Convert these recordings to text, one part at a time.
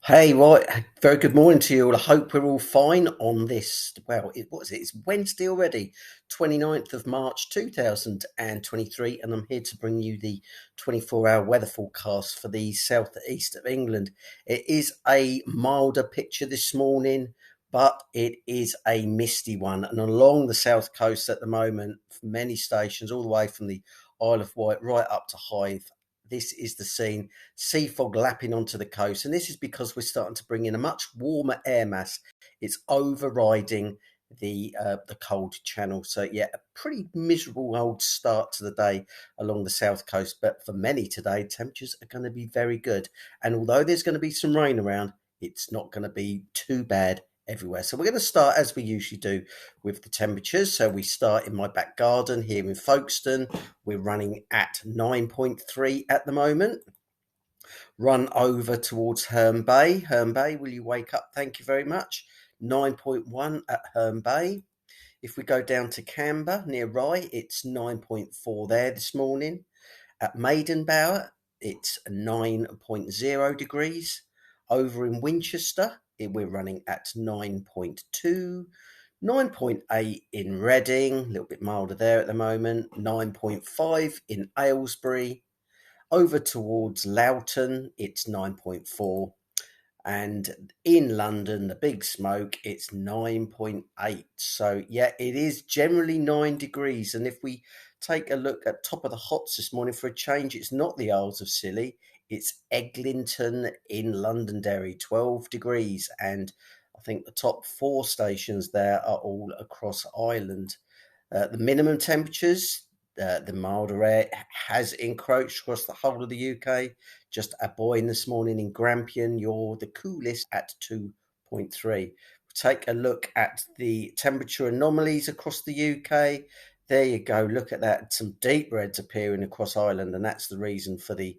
Hey, right. Very good morning to you all. I hope we're all fine on this. Well, what is it? It's Wednesday already, 29th of March 2023, and I'm here to bring you the 24-hour weather forecast for the southeast of England. It is a milder picture this morning, but it is a misty one. And along the south coast at the moment, many stations, all the way from the Isle of Wight right up to Hythe, this is the scene. Sea fog lapping onto the coast, and this is because we're starting to bring in a much warmer air mass. It's overriding the cold channel. So yeah, a pretty miserable old start to the day along the south coast. But for many today, temperatures are going to be very good. And although there's going to be some rain around, it's not going to be too bad everywhere. So we're going to start as we usually do with the temperatures. So we start in my back garden here in Folkestone. We're running at 9.3 at the moment. Run over towards Herne Bay. Herne Bay, will you wake up? Thank you very much. 9.1 at Herne Bay. If we go down to Canberra near Rye, it's 9.4 there this morning. At Maidenbower, it's 9.0 degrees. Over in Winchester, we're running at 9.2. 9.8 in Reading, a little bit milder there at the moment. 9.5 in Aylesbury. Over towards Loughton, it's 9.4. And in London, the big smoke, it's 9.8. So, yeah, it is generally 9 degrees. And if we take a look at top of the hots this morning for a change, it's not the Isles of Scilly, it's Eglinton in Londonderry, 12 degrees. And I think the top four stations there are all across Ireland. The minimum temperatures, the milder air has encroached across the whole of the UK. Just a boy in this morning in Grampian, you're the coolest at 2.3. Take a look at the temperature anomalies across the UK. There you go. Look at that. Some deep reds appearing across Ireland, and that's the reason for the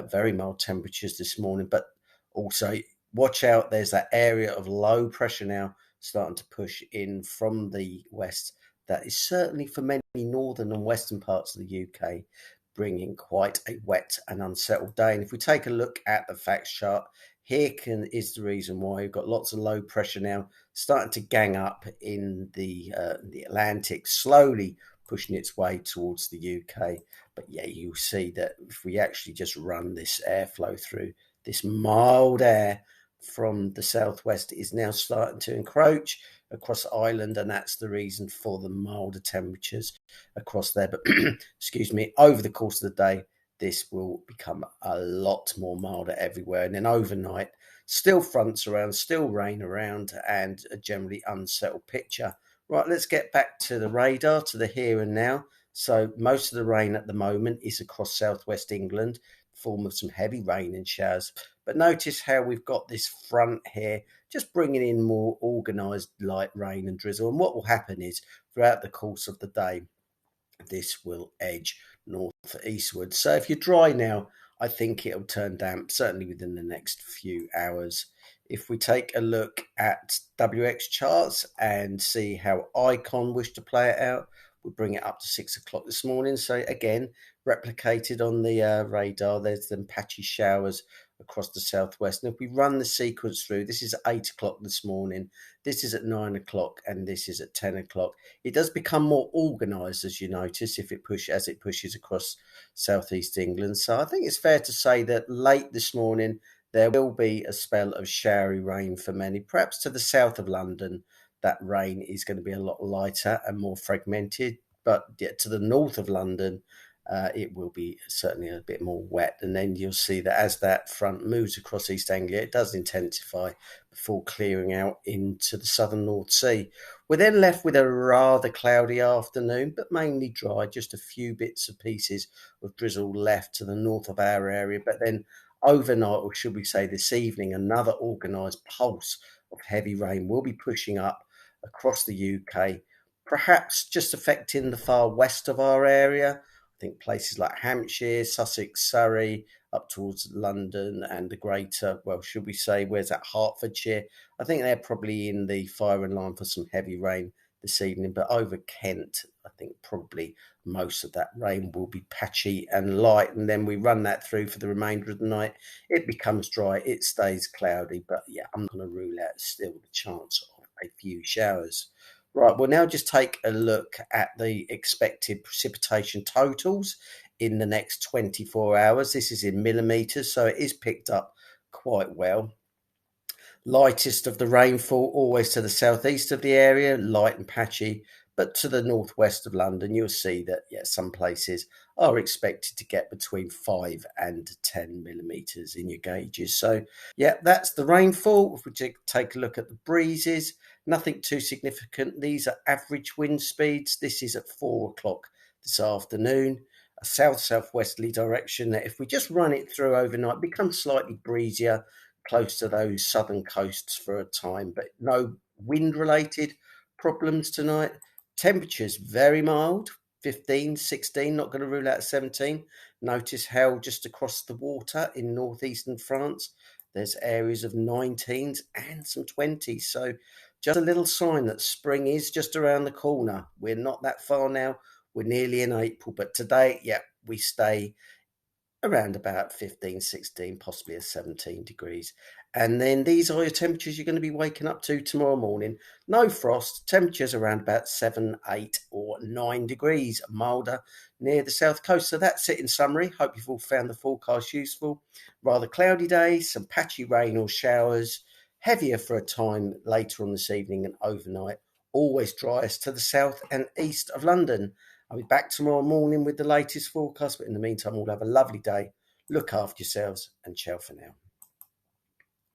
very mild temperatures this morning. But also, watch out. There's that area of low pressure now starting to push in from the west. That is certainly for many northern and western parts of the UK bringing quite a wet and unsettled day. And if we take a look at the facts chart, is the reason why we've got lots of low pressure now starting to gang up in the Atlantic, slowly pushing its way towards the UK. But yeah, you'll see that if we actually just run this airflow through, this mild air from the southwest is now starting to encroach across Ireland, and that's the reason for the milder temperatures across there. But excuse me, over the course of the day, this will become a lot more milder everywhere. And then overnight, still fronts around, still rain around, and a generally unsettled picture. Right, let's get back to the radar, to the here and now. So most of the rain at the moment is across southwest England, form of some heavy rain and showers. But notice how we've got this front here, just bringing in more organised light rain and drizzle. And what will happen is throughout the course of the day, this will edge north eastward. So if you're dry now, I think it'll turn damp, certainly within the next few hours. If we take a look at WX charts and see how Icon wish to play it out, we'll bring it up to 6 o'clock this morning. So again, replicated on the radar, there's them patchy showers across the southwest. And if we run the sequence through, this is at 8 o'clock this morning, this is at 9 o'clock, and this is at 10 o'clock. It does become more organised, as you notice, if as it pushes across southeast England. So I think it's fair to say that late this morning there will be a spell of showery rain for many. Perhaps to the south of London, that rain is going to be a lot lighter and more fragmented. But yeah, to the north of London, it will be certainly a bit more wet. And then you'll see that as that front moves across East Anglia, it does intensify before clearing out into the southern North Sea. We're then left with a rather cloudy afternoon, but mainly dry, just a few bits and pieces of drizzle left to the north of our area. But then overnight, or should we say this evening, another organised pulse of heavy rain will be pushing up across the UK, perhaps just affecting the far west of our area. I think places like Hampshire, Sussex, Surrey, up towards London and the greater, well, should we say, where's that, Hertfordshire? I think they're probably in the firing line for some heavy rain this evening. But over Kent, I think probably most of that rain will be patchy and light, and then we run that through for the remainder of the night. It becomes dry, it stays cloudy, but yeah, I'm not going to rule out still the chance of a few showers. Right, we'll now just take a look at the expected precipitation totals in the next 24 hours. This is in millimetres, so it is picked up quite well. Lightest of the rainfall always to the southeast of the area, light and patchy, but to the northwest of London, you'll see that some places are expected to get between 5 and 10 millimetres in your gauges. So, that's the rainfall. If we take a look at the breezes, nothing too significant. These are average wind speeds. This is at 4 o'clock this afternoon. A south-southwesterly direction that if we just run it through overnight, becomes slightly breezier close to those southern coasts for a time, but no wind-related problems tonight. Temperatures very mild, 15, 16, not going to rule out 17. Notice how just across the water in northeastern France, there's areas of 19s and some 20s. So just a little sign that spring is just around the corner. We're not that far now. We're nearly in April, but today, we stay around about 15, 16, possibly a 17 degrees. And then these are your temperatures you're going to be waking up to tomorrow morning. No frost, temperatures around about 7, 8 or 9 degrees, milder near the south coast. So that's it in summary. Hope you've all found the forecast useful. Rather cloudy day, some patchy rain or showers, heavier for a time later on this evening and overnight. Always driest to the south and east of London. I'll be back tomorrow morning with the latest forecast, but in the meantime, we'll have a lovely day. Look after yourselves and ciao for now.